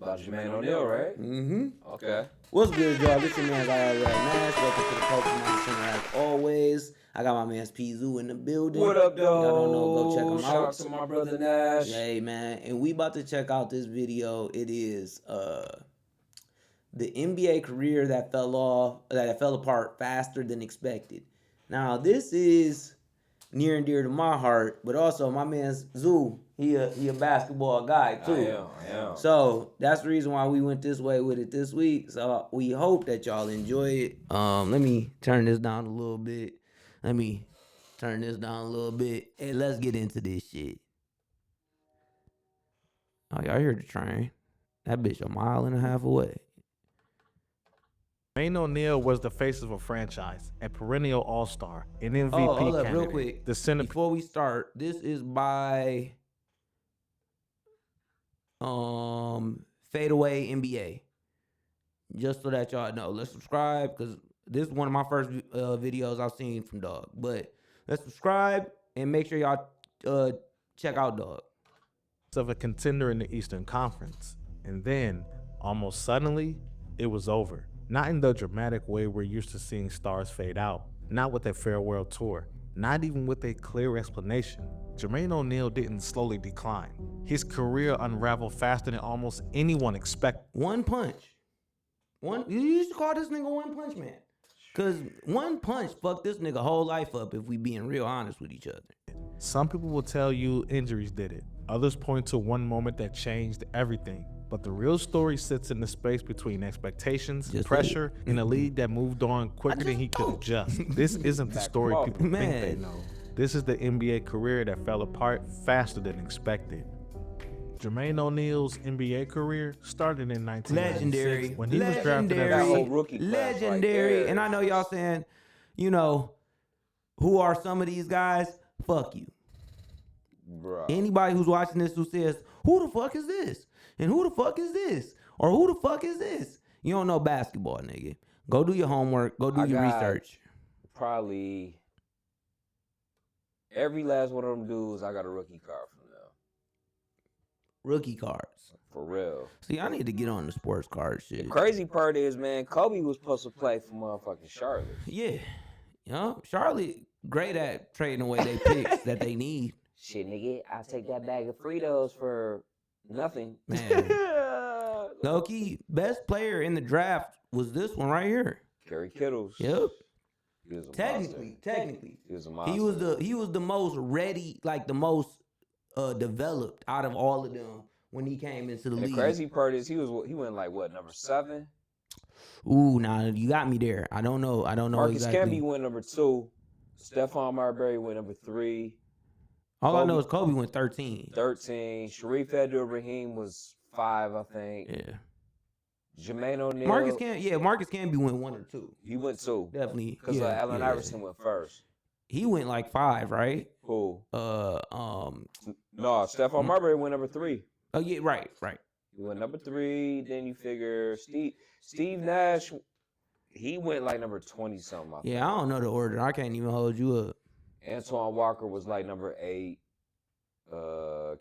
About Jermaine O'Neal, right? Mm-hmm. Okay. What's good, y'all? This your man's IRLnash. Welcome to the Pokemon Center as always. I got my man's Pee Tzu in the building. What up, though? Y'all don't know, go check him Shout out. out to my brother Nash. Hey, man. And we about to check out this video. It is the NBA career that fell apart faster than expected. Now, this is near and dear to my heart, but also my man's Zoo. He a basketball guy too. I am. So that's the reason why we went this way with it this week. So we hope that y'all enjoy it. Let me turn this down a little bit. And let's get into this shit. Oh, y'all hear the train? That bitch a mile and a half away. Jermaine O'Neal was the face of a franchise, a perennial all-star, an MVP hold up, candidate. real quick. Before we start, this is by Fadeaway NBA. Just so that y'all know. Let's subscribe, because this is one of my first videos I've seen from Dog. But let's subscribe and make sure y'all check out Dog. Of a contender in the Eastern Conference. And then, almost suddenly, it was over. Not in the dramatic way we're used to seeing stars fade out. Not with a farewell tour. Not even with a clear explanation. Jermaine O'Neal didn't slowly decline. His career unraveled faster than almost anyone expected. One punch. You used to call this nigga One Punch Man. Because one punch fucked this nigga whole life up, if we being real honest with each other. Some people will tell you injuries did it. Others point to one moment that changed everything. But the real story sits in the space between expectations, pressure, and a league that moved on quicker than he could adjust. This isn't the story people think they know. This is the NBA career that fell apart faster than expected. Jermaine O'Neal's NBA career started in 1996 when he was drafted as That a whole rookie class legendary. right there. And I know y'all saying, you know, who are some of these guys? Fuck you. Bro. Anybody who's watching this who says, who the fuck is this? And who the fuck is this? Or who the fuck is this? You don't know basketball, nigga. Go do your homework. Go do your research. Probably every last one of them dudes, I got a rookie card from them. Rookie cards. For real. See, I need to get on the sports card shit. The crazy part is, man, Kobe was supposed to play for motherfucking Charlotte. Yeah. Charlotte great at trading away their picks that they need. Shit, nigga, I'll take that bag of Fritos for nothing. Man. Low-key, best player in the draft was this one right here. Kerry Kittles. Yep. He was a Technically. He was a monster. He was the most ready, like the most developed out of all of them when he came into the league. The crazy part is he went like what, number 7? Ooh, nah, you got me there. I don't know Marcus exactly. Camby went number 2. Stephon Marbury went number 3. All I know is Kobe went 13. 13. Sharif Abdul-Rahim was 5, I think. Yeah. Jermaine O'Neal. Marcus Camby went 1 or 2. He went 2. Definitely. Because Allen Iverson went first. He went like 5, right? Who? No, Stephon Marbury went number 3. Oh yeah, right. He went number 3. Then you figure Steve Nash, he went like number 20 something. I don't know the order. I can't even hold you up. Antoine Walker was like number 8.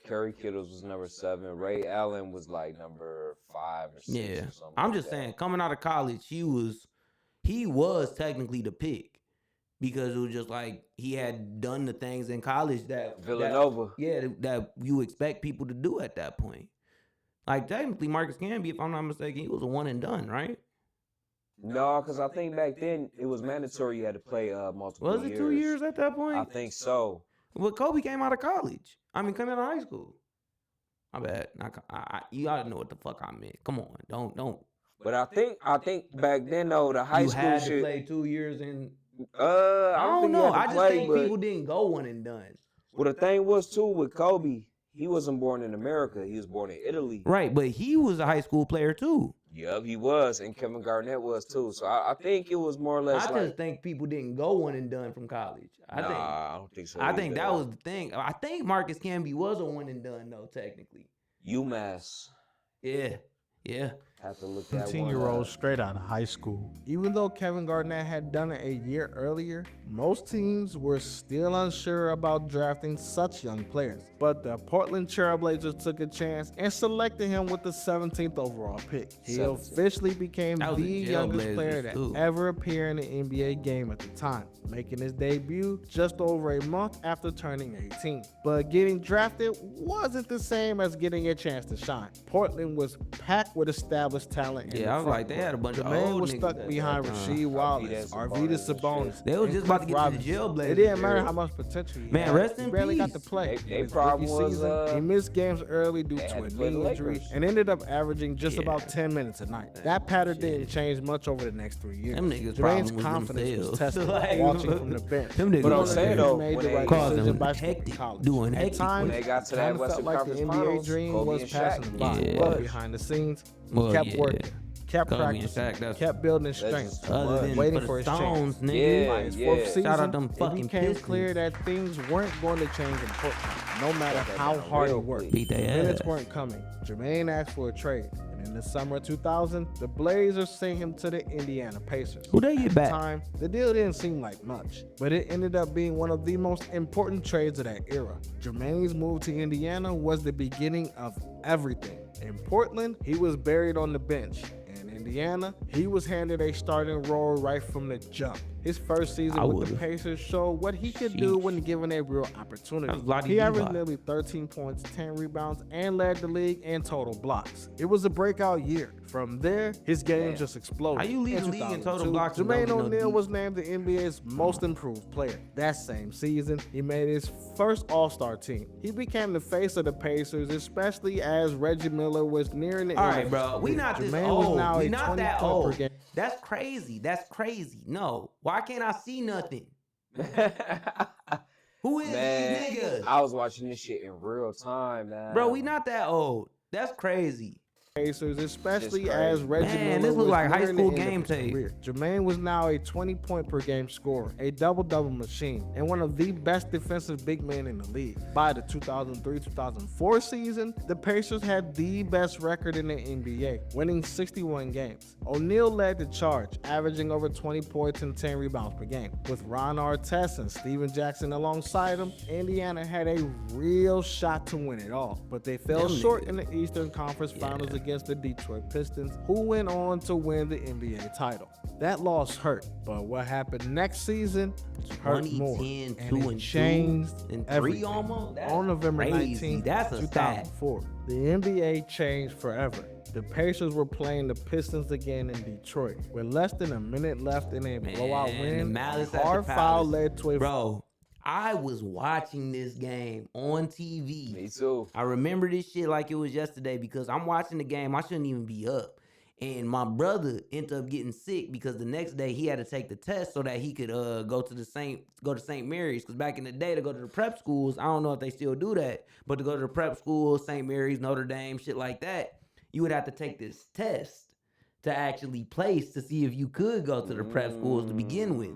Kerry Kittles was number 7. Ray Allen was like number 5 or 6 or something. I'm just saying, coming out of college, he was technically the pick. Because it was just like he had done the things in college that Villanova. That you expect people to do at that point. Like technically Marcus Camby, if I'm not mistaken, he was a one and done, right? No, because I think back then it was mandatory you had to play multiple years. Was it 2 years at that point? I think so. Well, Kobe came out of college. Coming out of high school. My bad. You gotta know what the fuck I meant. Come on, don't. But I think back then though, the high school had shit. to play 2 years in. I don't know. I just think but people didn't go one and done. Well, the thing was too with Kobe, he wasn't born in America. He was born in Italy. Right, but he was a high school player too. Yep, he was, and Kevin Garnett was too. So I think it was more or less. I just think people didn't go one and done from college. I don't think so. I think that was the thing. I think Marcus Camby was a one and done though, technically. UMass. Yeah. Have to look at 17-year-old straight out of high school. Even though Kevin Garnett had done it a year earlier, most teams were still unsure about drafting such young players. But the Portland Trailblazers took a chance and selected him with the 17th overall pick. He 17th. officially became That was the the youngest Trailblazers, player to too. ever appear in an NBA game at the time, making his debut just over a month after turning 18. But getting drafted wasn't the same as getting a chance to shine. Portland was packed with established talent. in the Yeah, I was front like, they court. had a bunch of Jermaine old was niggas stuck at behind that time. Rasheed Wallace, Arvydas Sabonis. They was and just about to Cliff get to the Robinson. Jailblazers It didn't matter era. how much potential he Man, had. rest He in barely got peace. to play. They His problem rookie was, season, he missed games early due they to had a to play knee the injury Lakers. and ended up averaging just Yeah. about 10 minutes a night. That pattern didn't change much over the next 3 years. Them niggas' problem Jermaine's was confidence was themselves. tested Like, watching from the bench. them niggas But I'm on saying, the though, he made when the they- right Causing decision by skipping hectic, college. doing At hectic times, When they got to that kinda Western felt like the Conference NBA Finals, dream Kobe was and passing Shaq. the by. Yeah. But behind the scenes, he Well, kept yeah. working, kept Kobe and practicing, Shaq, that's- kept building Legends strength. too Other much. than waiting for for the his chance. Stones, nigga. Yeah, By his yeah. fourth season, Shout out them it fucking became Pistons. clear that things weren't going to change in Portland, no matter that how down hard he real worked. quick. Beat The they minutes ass. weren't coming. Jermaine asked for a trade, and in the summer of 2000, the Blazers sent him to the Indiana Pacers. Who they get At the back? time, the deal didn't seem like much, but it ended up being one of the most important trades of that era. Jermaine's move to Indiana was the beginning of everything. In Portland, he was buried on the bench. In Indiana, he was handed a starting role right from the jump. His first season I with the would've. Pacers showed what he could do when given a real opportunity. That was Lottie He averaged Levi. nearly 13 points, 10 rebounds, and led the league in total blocks. It was a breakout year. From there, his game just exploded. How you lead the league in total 2002, blocks and don't Jermaine get no O'Neal deep? was named the NBA's most improved player. That same season, he made his first All-Star team. He became the face of the Pacers, especially as Reggie Miller was nearing the All end right, of bro. his We career. not this Jermaine old. was now We a not 20 that point per old. game. That's crazy. That's crazy. No. Why can't I see nothing? Who is Man, these niggas? I was watching this shit in real time, man. Bro, we not that old. That's crazy. Pacers, especially Just as crazy. Reggie Man, Miller this look was like high nearing the school end of game his tape. career. Jermaine was now a 20-point per game scorer, a double-double machine, and one of the best defensive big men in the league. By the 2003-2004 season, the Pacers had the best record in the NBA, winning 61 games. O'Neal led the charge, averaging over 20 points and 10 rebounds per game. With Ron Artest and Steven Jackson alongside him, Indiana had a real shot to win it all, but they fell Them short niggas. in the Eastern Conference Finals against the Detroit Pistons, who went on to win the NBA title. That loss hurt, but what happened next season hurt more. 2010, And 2 it and 2, changed and 3 everything. almost? That's On November crazy. 19th, That's a stat. 2004, the NBA changed forever. The Pacers were playing the Pistons again in Detroit. With less than a minute left in a blowout Man, win, the malice a at the hard foul palace. led to a Bro, I was watching this game on TV. Me too. I remember this shit like it was yesterday because I'm watching the game. I shouldn't even be up. And my brother ended up getting sick because the next day he had to take the test so that he could go to St. Mary's. Because back in the day, to go to the prep schools, I don't know if they still do that, but to go to the prep schools, St. Mary's, Notre Dame, shit like that, you would have to take this test to actually place to see if you could go to the prep schools to begin with.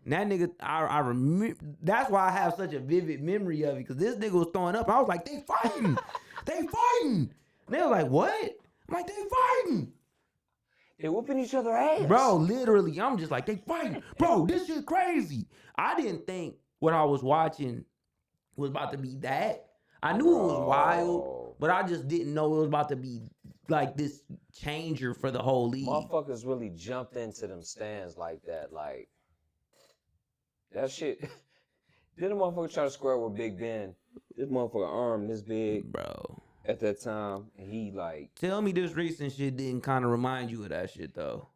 And that nigga, I remember, that's why I have such a vivid memory of it, because this nigga was throwing up. I was like, they fighting. They fighting. And they were like, what? I'm like, they fighting. They whooping each other ass. Bro, literally, I'm just like, they fighting. Bro, this shit crazy. I didn't think what I was watching was about to be that. I knew it was wild, but I just didn't know it was about to be like this changer for the whole league. Motherfuckers really jumped into them stands like that. Like, that shit. Then the motherfucker try to square with Big Ben. This motherfucker arm this big Bro. at that time. And he like, Tell me this recent shit didn't kind of remind you of that shit, though.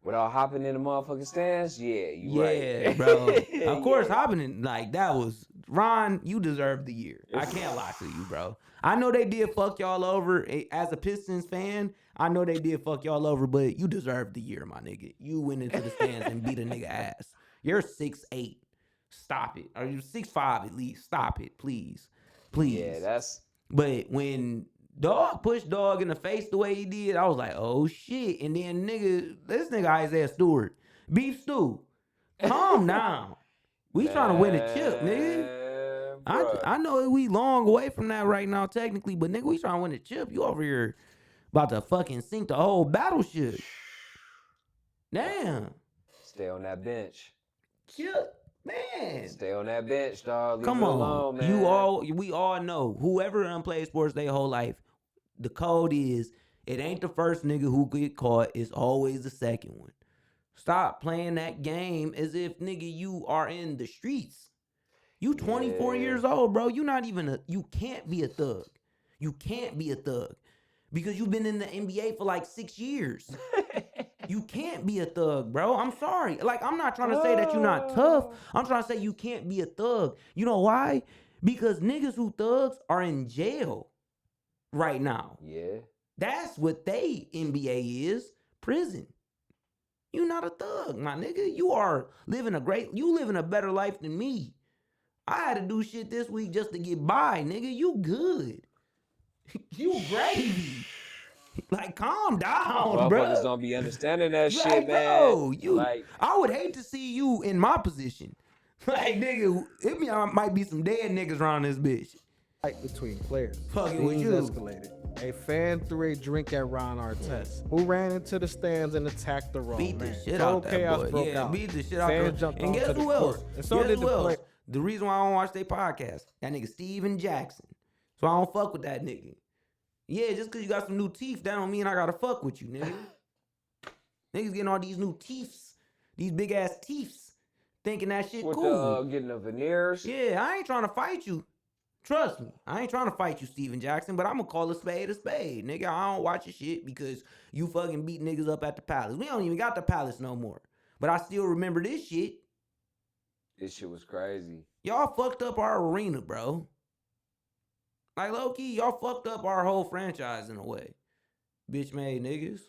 without hopping in the motherfucking stands, yeah, you Yeah, right. bro. Of course, Yeah. hopping in, like, that was, Ron, you deserve the year. I can't lie to you, bro. I know they did fuck y'all over. As a Pistons fan, I know they did fuck y'all over, but you deserve the year, my nigga. You went into the stands and beat a nigga ass. You're 6'8". Stop it. Or you're 6'5" at least. Stop it, please. Please. Yeah, that's But when Dog pushed Dog in the face the way he did, I was like, oh shit. And then this nigga Isaiah Stewart, Beef Stew, calm down. We trying to win a chip, nigga. bruh. I know we long away from that right now, technically, but nigga, we trying to win a chip. You over here About to fucking sink the whole battleship. Damn. Stay on that bench. Shit, man. Stay on that bench, dog. Leave Come it on. alone, man. We all know. Whoever done played sports their whole life, the code is it ain't the first nigga who get caught, it's always the second one. Stop playing that game as if, nigga, you are in the streets. You 24 years old, bro. You can't be a thug. You can't be a thug. Because you've been in the NBA for like 6 years. You can't be a thug, bro. I'm sorry. Like, I'm not trying to say that you're not tough. I'm trying to say you can't be a thug. You know why? Because niggas who thugs are in jail right now. Yeah. That's what they NBA is. Prison. You not a thug, my nigga. You living a better life than me. I had to do shit this week just to get by, nigga. You good. You gravy. Like, calm down, bro. Motherfuckers don't be understanding that Like, shit, bro, man. I would hate to see you in my position. Like, nigga, might be some dead niggas around this bitch. Fight between players. Fucking with Things you. escalated. A fan threw a drink at Ron Artest, who ran into the stands and attacked the Raw Beat the man. shit Total out that chaos boy. broke Yeah, out. beat the shit out Fans that jumped And guess onto the who else? court. And so Guess did who the else? play. The reason why I don't watch their podcast, that nigga Steven Jackson. So I don't fuck with that nigga. Yeah, just because you got some new teeth, that don't mean I gotta fuck with you, nigga. Niggas getting all these new teeths, these big ass teeths, thinking that shit With cool. getting the veneers. Yeah, I ain't trying to fight you. Trust me, I ain't trying to fight you, Steven Jackson, but I'm gonna call a spade, nigga. I don't watch your shit because you fucking beat niggas up at the Palace. We don't even got the Palace no more. But I still remember this shit. This shit was crazy. Y'all fucked up our arena, bro. Like, low-key, y'all fucked up our whole franchise in a way. Bitch made niggas.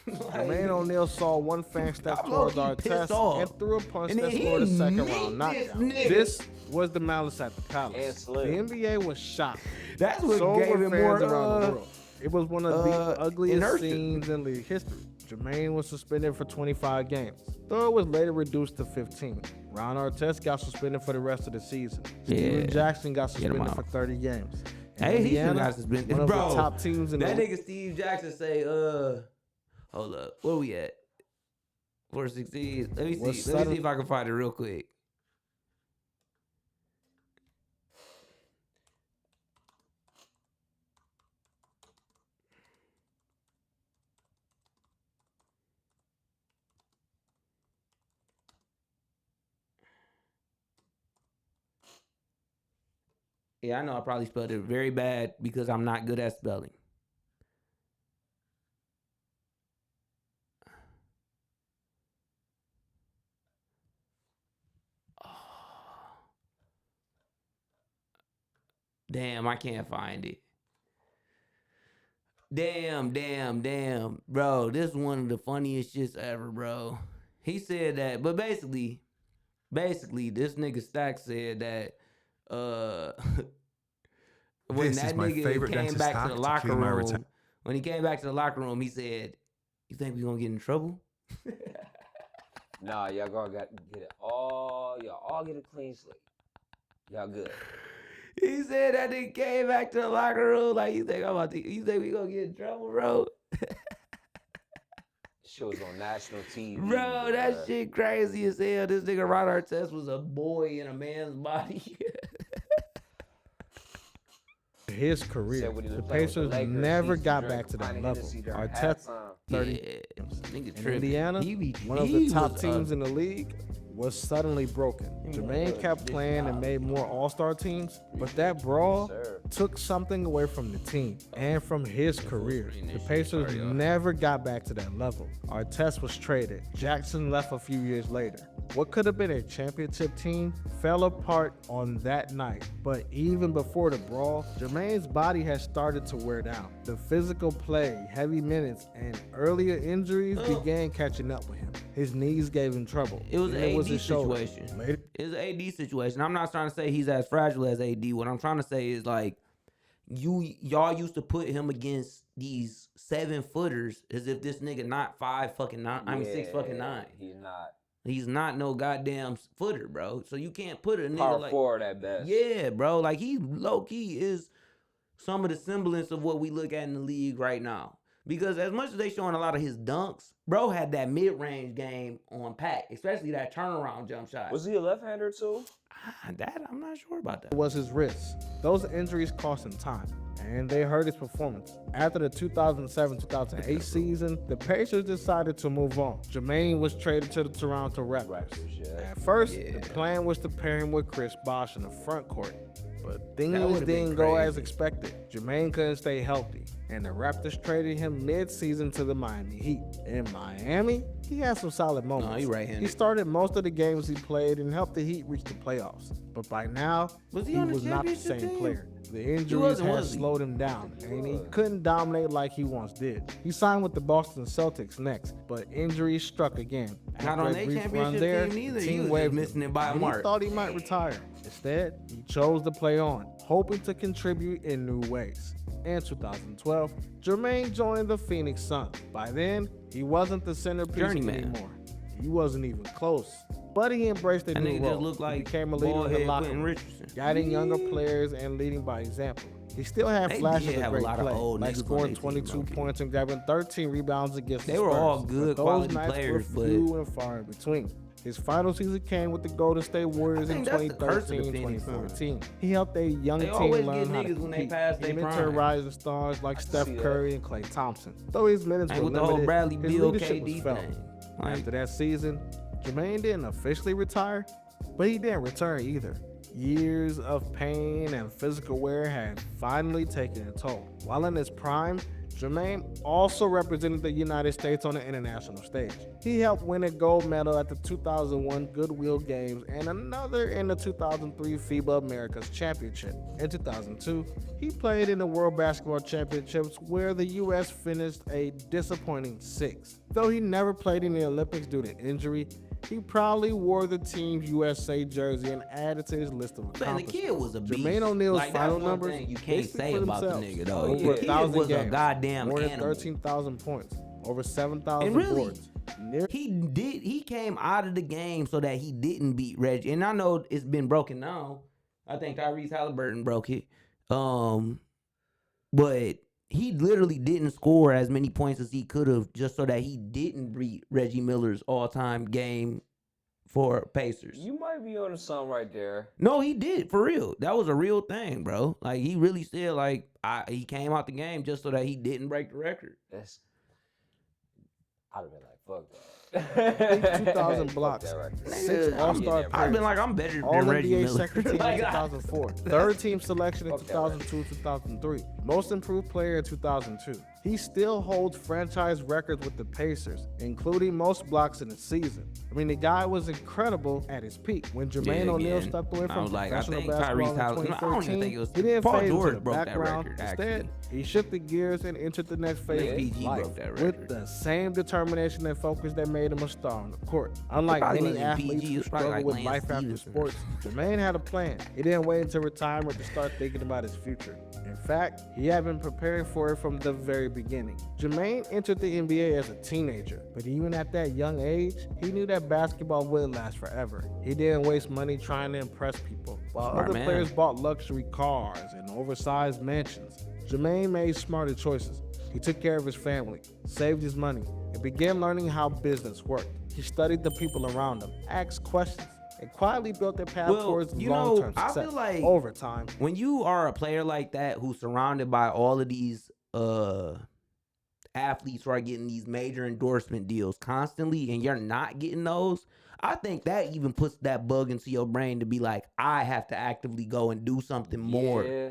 Jermaine O'Neal saw one fan step I'm towards low-key pissed Artest off. and threw a punch And that then scored a he second nicked round this knockout. nigga. This was the malice at the And Palace. The Slim. NBA was shocked. That's what So gave were it fans more around the world. It was one of the ugliest inertia. scenes in league history. Jermaine was suspended for 25 games, though it was later reduced to 15. Ron Artest got suspended for the rest of the season. Steven Jackson got Get him suspended out. for 30 games. Hey, he Indiana, got suspended. one of Bro, the top teams in that the nigga Steve Jackson say, hold up, where we at? 416. Let me see. Let me see if I can find it real quick. Yeah, I know I probably spelled it very bad because I'm not good at spelling. Damn, I can't find it. Damn. Bro, this is one of the funniest shits ever, bro. He said that, but basically, this nigga Stack said that when This that is my nigga favorite came dentist back hack to the to locker clear my room, when he came back to the locker room, he said, "You think we gonna get in trouble?" Nah, y'all gonna get it all. Y'all all get a clean slate. Y'all good. He said that nigga came back to the locker room like, you think we gonna get in trouble, bro? Shit was on national TV. Bro, that shit crazy as hell. This nigga Ron Artest was a boy in a man's body. his career, Said when he the was playing with the Pacers Lakers, never he used to got drink back to that pint of level. Hennessy during Artest, halftime. 30 Yeah, nigga in tripping. Indiana, one of the top teams in the league, was suddenly broken. Jermaine kept playing and made more all-star teams, but that brawl took something away from the team and from his career. The Pacers never got back to that level. Artest was traded. Jackson left a few years later. What could have been a championship team fell apart on that night. But even before the brawl, Jermaine's body had started to wear down. The physical play, heavy minutes, and earlier injuries began catching up with him. His knees gave him trouble. It was an Then AD his shoulder. situation. Later, It was an AD situation. I'm not trying to say he's as fragile as AD. What I'm trying to say is like y'all used to put him against these 7-footers as if this nigga not 6 fucking 9. He's not. He's not no goddamn footer, bro. So you can't put a nigga Power like forward at best. yeah, bro. Like he low key is some of the semblance of what we look at in the league right now. Because as much as they showing a lot of his dunks, bro had that mid-range game on pack, especially that turnaround jump shot. Was he a left-hander too? That I'm not sure about that. Was his wrist. Those injuries cost him time, and they hurt his performance. After the 2007-2008 season, the Pacers decided to move on. Jermaine was traded to the Toronto Raptors. At first, the plan was to pair him with Chris Bosh in the front court, but things didn't go as expected. Jermaine couldn't stay healthy, and the Raptors traded him mid-season to the Miami Heat. In Miami, he had some solid moments. He started most of the games he played and helped the Heat reach the playoffs. But by now, he was not the same player. The injuries had slowed him down, and he couldn't dominate like he once did. He signed with the Boston Celtics next, but injuries struck again. Not on their championship team either. He was just missing it by a mark. He thought he might retire. Instead, he chose to play on, hoping to contribute in new ways. In 2012, Jermaine joined the Phoenix Suns. By then, he wasn't the centerpiece anymore. He wasn't even close. But he embraced the new role. He became a leader in the locker room, guiding younger players and leading by example. He still had flashes of great play, like scoring 22 points and grabbing 13 rebounds against the Spurs. They were all good quality players, but few and far in between. His final season came with the Golden State Warriors in 2013-2014. He helped a young team learn how to compete. He mentored rising stars like Steph Curry and Klay Thompson. Though his minutes were limited, his leadership was felt. After that season, Jermaine didn't officially retire, but he didn't return either. Years of pain and physical wear had finally taken a toll. While in his prime, Jermaine also represented the United States on the international stage. He helped win a gold medal at the 2001 Goodwill Games and another in the 2003 FIBA Americas Championship. In 2002, he played in the World Basketball Championships where the U.S. finished a disappointing 6th. Though he never played in the Olympics due to injury, he proudly wore the Team USA jersey and added to his list of accomplishments. Man, the kid was a beast. Jermaine O'Neal's final numbers, you can't say about the nigga though. Over 1,000 games, a goddamn more than animal. 13,000 points, over 7,000 boards. He came out of the game so that he didn't beat Reggie. And I know it's been broken now. I think Tyrese Halliburton broke it. But he literally didn't score as many points as he could have just so that he didn't beat Reggie Miller's all-time game for Pacers. You might be on to something right there. No, he did, for real. That was a real thing, bro. Like, he really said, like, he came out the game just so that he didn't break the record. I'd have been like, fuck that. 2,000 blocks, 6 All-Star players. I've been like, I'm better than Reggie All-NBA Miller. second team in 2004, third team selection in 2002-2003, most improved player in 2002. He still holds franchise records with the Pacers, including most blocks in a season. I mean, the guy was incredible at his peak. When Jermaine O'Neal stepped away from professional basketball in 2013, he didn't fade into the background. Instead, he shifted gears and entered the next phase of life with the same determination and focus that made him a star on the court. Unlike many athletes who struggle with life after sports, Jermaine had a plan. He didn't wait until retirement to start thinking about his future. In fact, he had been preparing for it from the very beginning. Jermaine entered the NBA as a teenager, but even at that young age, he knew that basketball wouldn't last forever. He didn't waste money trying to impress people. While other players bought luxury cars and oversized mansions, Jermaine made smarter choices. He took care of his family, saved his money, and began learning how business worked. He studied the people around him, asked questions, and quietly built their path towards long-term success. I feel like over time, when you are a player like that who's surrounded by all of these athletes who are getting these major endorsement deals constantly and you're not getting those, I think that even puts that bug into your brain to be like, I have to actively go and do something more. Yeah.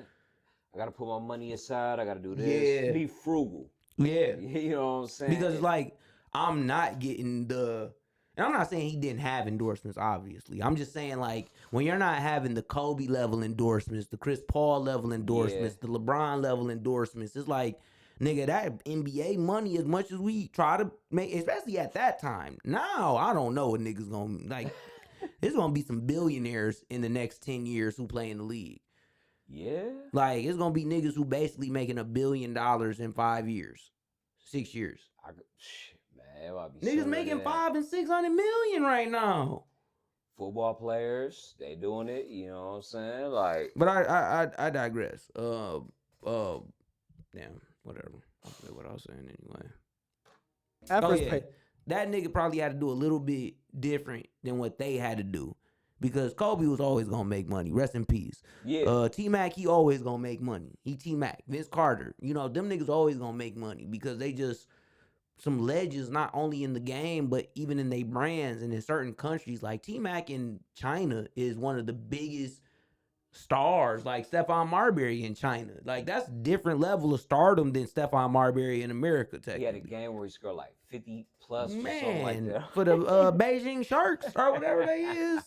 I gotta put my money aside. I gotta do this. Be frugal. Yeah. You know what I'm saying? Because like, I'm not getting and I'm not saying he didn't have endorsements, obviously. I'm just saying, like, when you're not having the Kobe level endorsements, the Chris Paul level endorsements, the LeBron level endorsements, it's like, nigga, that NBA money, as much as we try to make, especially at that time. Now, I don't know what niggas gonna, like, there's gonna be some billionaires in the next 10 years who play in the league. Yeah. Like, it's gonna be niggas who basically making $1 billion in 5 years, 6 years. Man, it might be niggas making 500 and 600 million right now. Football players, they doing it. You know what I'm saying? Like, but I digress. damn, whatever. I forget what I was saying anyway. After Oh his yeah, pay- that nigga probably had to do a little bit different than what they had to do, because Kobe was always gonna make money. Rest in peace. Yeah. T Mac, he always gonna make money. He T Mac, Vince Carter. Them niggas always gonna make money because they just some legends, not only in the game but even in their brands and in certain countries. Like T Mac in China is one of the biggest stars, like Stephon Marbury in China. Like that's different level of stardom than Stephon Marbury in America. He had a Technically, game where he scored like 50 plus or something like man, that. for the Beijing Sharks or whatever they is.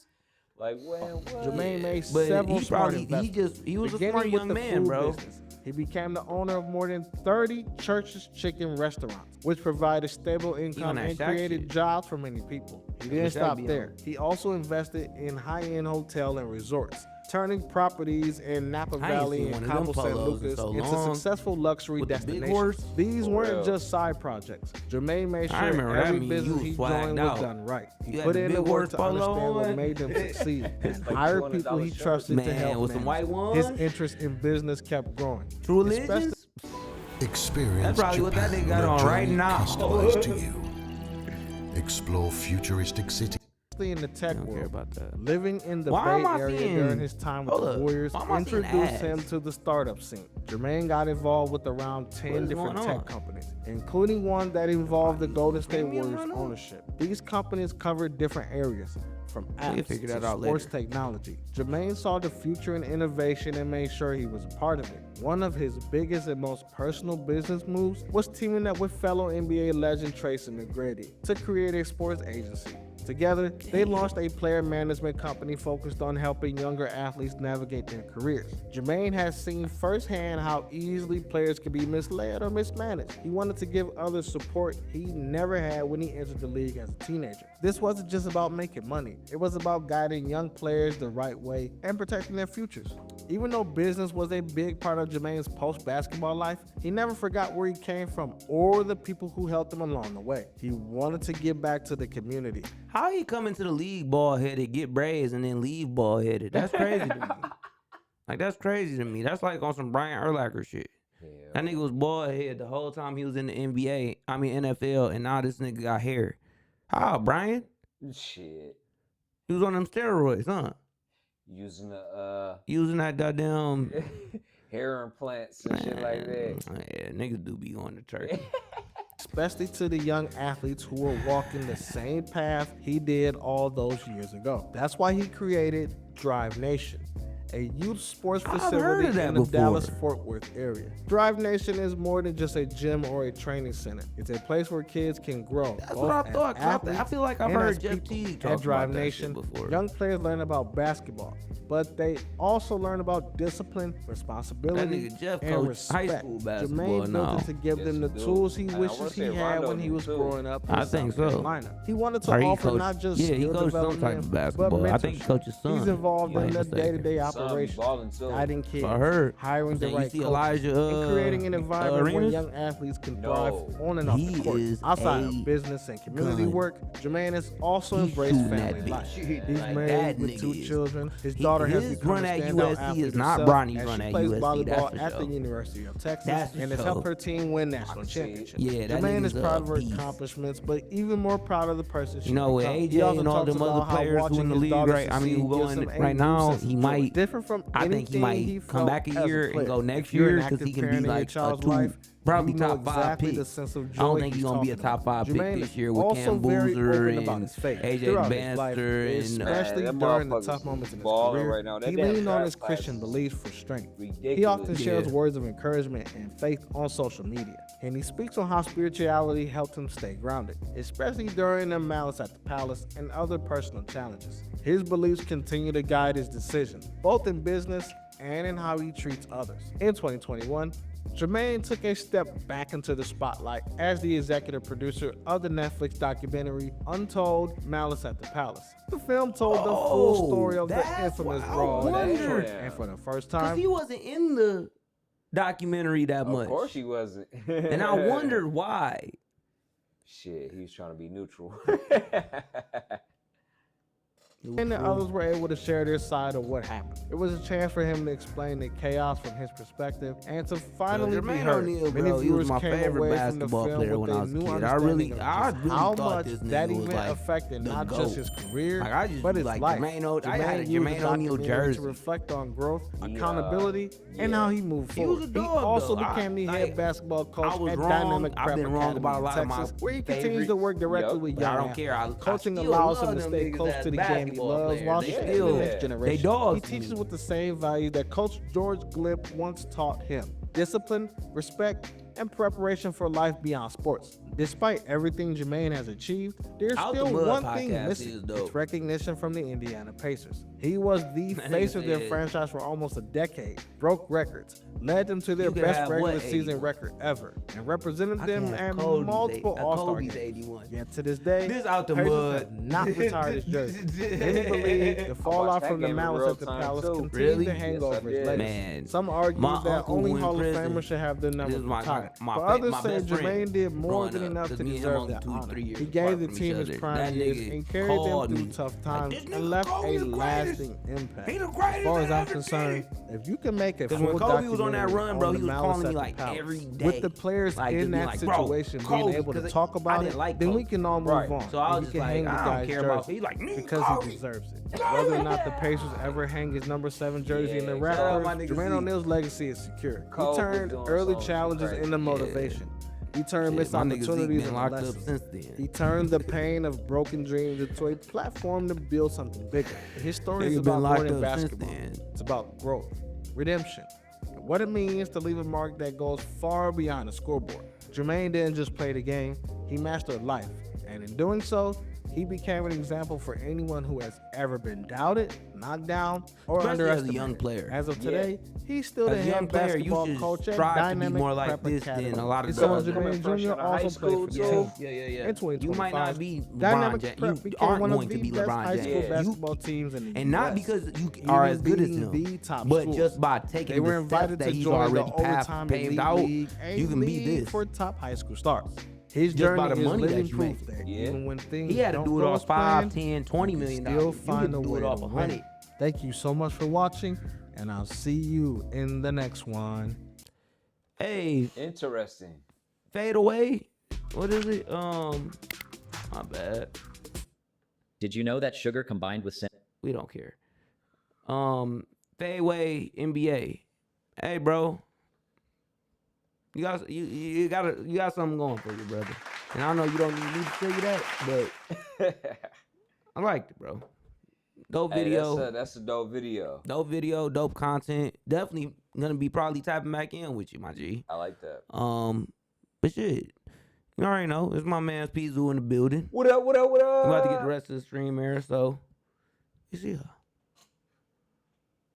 Like, well, what? Jermaine made But several he smart probably investments. he was a Beginning smart with young the man, food bro. business, he became the owner of more than 30 Church's Chicken restaurants, which provided stable income that and Shaq created shit. jobs for many people. He didn't Shaq stop be there. on. He also invested in high-end hotel and resorts, turning properties in Napa I ain't Valley seen and one of them Cabo San polos in Lucas so into long. successful luxury With the big destinations. horse? These For weren't real. just side projects. Jermaine made I sure remember that every mean business you he was swagged joined out. was done right. He You had put the in the big work horse to polo understand what on. made them succeed and Like hired $200 people he shirt. trusted to Man, help with some manage. white His ones? interest in business kept growing. True Especially Religions? Experience That's probably what that Japan nigga got on right journey now. customized to you. Explore futuristic cities. in the tech I don't care world. about that. Living in the Why Bay am I Area seeing- during his time with Hold the up. Warriors Why am I seeing introduced ads? him to the startup scene. Jermaine got involved with around 10 What is different going tech on? companies, including one that involved the Golden State Premium Warriors run up? ownership. These companies covered different areas, from can apps figure to that out sports later. technology. Jermaine saw the future in innovation and made sure he was a part of it. One of his biggest and most personal business moves was teaming up with fellow NBA legend Tracy McGrady to create a sports agency. Together, they launched a player management company focused on helping younger athletes navigate their careers. Jermaine has seen firsthand how easily players can be misled or mismanaged. He wanted to give others support he never had when he entered the league as a teenager. This wasn't just about making money, it was about guiding young players the right way and protecting their futures. Even though business was a big part of Jermaine's post-basketball life, he never forgot where he came from or the people who helped him along the way. He wanted to give back to the community. How he come into the league bald headed, get braids, and then leave bald headed? That's crazy to me. Like that's crazy to me. That's like on some Brian Urlacher shit. Yeah. That nigga was bald head the whole time he was in the NFL, and now this nigga got hair. How, Brian? Shit. He was on them steroids, huh? Using the Using that goddamn hair implants and shit like that. Yeah, niggas do be going to church. Especially to the young athletes who were walking the same path he did all those years ago. That's why he created Drive Nation, a youth sports I've heard facility of that in the before. Dallas-Fort Worth area. Drive Nation is more than just a gym or a training center. It's a place where kids can grow. That's both what I as thought. 'Cause I athletes feel like I've and heard as Jeff people. Teague talk At Drive about that Nation, shit before. young players learn about basketball, but they also learn about discipline, responsibility, That nigga Jeff and coached respect. high school basketball Jermaine built now. it to give them the Yes, he do. tools he And I wishes wanna he say had Rondo when he did was too. growing up in I think South so. Carolina. He wanted to Or he offer coached- not just yeah, he skill coached some type development, of but basketball. I think he mentorship. coached his son. He's involved if I'm in the not mistaken. day-to-day Son be operations, balling too. guiding kids, I heard. hiring the You right see coaches, Elijah, and creating an environment where Arenas? young athletes can No. thrive on and off He the court. is Outside a of business and community gun. work, Jermaine has also He's embraced shooting that family bitch. life. He's Like that married with nigga 2 is. children. His daughter has His become run a at standout USC athlete is not herself, Bronny's as run she at plays USC, that's volleyball for at the sure. University of Texas That's for and has sure. helped her team win national see it. championships. Yeah, that Jermaine is nigga's proud of a her beast. accomplishments, but even more proud of the person she You know, with become. He AJ also and all talks them about other how players who watching in the his league, daughter right? I mean, succeed who gives going him a right new now, sense of he joy. might. Different from I think he anything might come felt back a as year and player. go If next you're an year because active he can parent be in your like a child's 2, life, probably you know top 5 exactly pick. the sense of I don't joy think he's gonna be a talking top about. 5 pick Jermaine this is year with also Cam very Boozer open about and his faith AJ throughout his life, Bannister and especially Man, that during the motherfucker's tough moments in his balling career. right now. That He damn leaned on draft his class Christian is beliefs for strength. ridiculous. He often shares Yeah. words of encouragement and faith on social media, and he speaks on how spirituality helped him stay grounded, especially during the Malice at the Palace and other personal challenges. His beliefs continue to guide his decisions, both in business and in how he treats others. In 2021, Jermaine took a step back into the spotlight as the executive producer of the Netflix documentary Untold: Malice at the Palace. The film told the full story of the that's infamous what I brawl in wondered. Detroit, and for the first Because time, he wasn't in the documentary that much. Of course he wasn't. And I wondered why. Shit, he was trying to be neutral. And the others were able to share their side of what happened. It was a chance for him to explain the chaos from his perspective and to finally be Jermaine heard. O'Neal, Many bro, he was viewers my came favorite away from the basketball film player with when I a was a new kid. I understanding really of thought how much this that nigga was event like affected the not GOAT. just his career, Like, I just but his like life. I had a used the Jermaine O'Neal documentary jersey. to reflect on growth, Yeah. accountability, and how he moved He forward. was a dog, also though. became the I- head basketball coach I was at wrong. Dynamic I've Prep been wrong Academy about a in lot of my Texas, where he continues favorites. to work directly Yup. with But young I don't athletes. care. I Coaching still allows him love to them stay niggas close as to the game he basketball loves players. while They shaping still- the next they generation. dogs He to teaches me. with the same values that Coach George Glipp once taught him: discipline, respect, and preparation for life beyond sports. Despite everything Jermaine has achieved, there's Out the still Mud one thing podcast missing. is dope. It's recognition from the Indiana Pacers. He was the That face nigga of their said- franchise for almost a decade, broke records, led them to their You could best have regular what, season 81? record ever, and represented I them can have in Kobe's multiple All-Star Kobe's games. 81. Yet to this day, This out the Pacers mud. have not retired his jersey. Many believe the fallout that from the game in malice real at the time, Palace too. continues Really? to hang Yes, I over his did. legacy. Man, Some argue my that uncle only who in Hall of prison, Famers should have their this number is my- retired. my But fa- others my say best friend Jermaine did more growing than up, enough 'cause to me and him deserve only that 2-3 honor. years He apart gave the from each team his other. prime That years nigga and carried them called through me. tough Like, times this nigga and left Kobe a the greatest. lasting impact. He the As greatest far as that I'm ever concerned, if you can make a Because full when Kobe was on that documentary run, bro, on he the was malice calling at me the like Palace, every day. with the players Like, just in be that like, bro, situation Kobe, being able to 'cause talk I about didn't it, like then Kobe. we can all move Right. on. So I and was you just can hang like, the I don't guy's care about. jersey He's like, nigga, because Kobe. he deserves it. Whether or not the Pacers ever hang his number 7 jersey in the Yeah, shout out Raptors, my nigga Jermaine Z. O'Neal's legacy is secure. Kobe He turned doing early something challenges crazy. into motivation. He turned missed My nigga Zeke opportunities been into locked up lessons. since then. He turned the pain of broken dreams into a platform to build something bigger. His story is Nigga been about locked more than up since basketball. then. It's about growth, redemption, and what it means to leave a mark that goes far beyond the scoreboard. Jermaine didn't just play the game, he mastered life. And in doing so, he became an example for anyone who has ever been doubted, knocked down, or Especially as a underestimated. young player. As of today, he's still the As a young head player, you basketball should coach at strive to be Dynamic more like Prep this Academy. than a lot of His son brothers. Jermaine Fresh Jr. out of high also school, played for the too. team. Yeah. In 2025, You might not be LeBron Dynamic James. Prep You became aren't one of going the to be best LeBron high James. school Yeah. basketball teams in the And not US. because you Even are as good as beating him, the top but schools. just by They taking were the steps invited that to he's join the already Overtime paved Elite out, League, a you can be league this. for top high school stars. His Just by journey the is money living that you proof make. that Yeah. even when things He had to don't do it go off as planned, 5, 10, 20 you million can dollars. still find a do way it off to win. 100. Thank you so much for watching, and I'll see you in the next one. Hey, Interesting. fade away. What is it? My bad. Did you know that sugar combined with We don't care. Fade away NBA. Hey, bro. You got something going for you, brother. And I know you don't need me to tell you that, but I liked it, bro. Dope Hey, video. that's a dope video. Dope video, dope content. Definitely gonna be probably tapping back in with you, my G. I like that. But shit, you already know it's my man's Pee Tzu in the building. What up? What up? What up? We about to get the rest of the stream here, so you see her.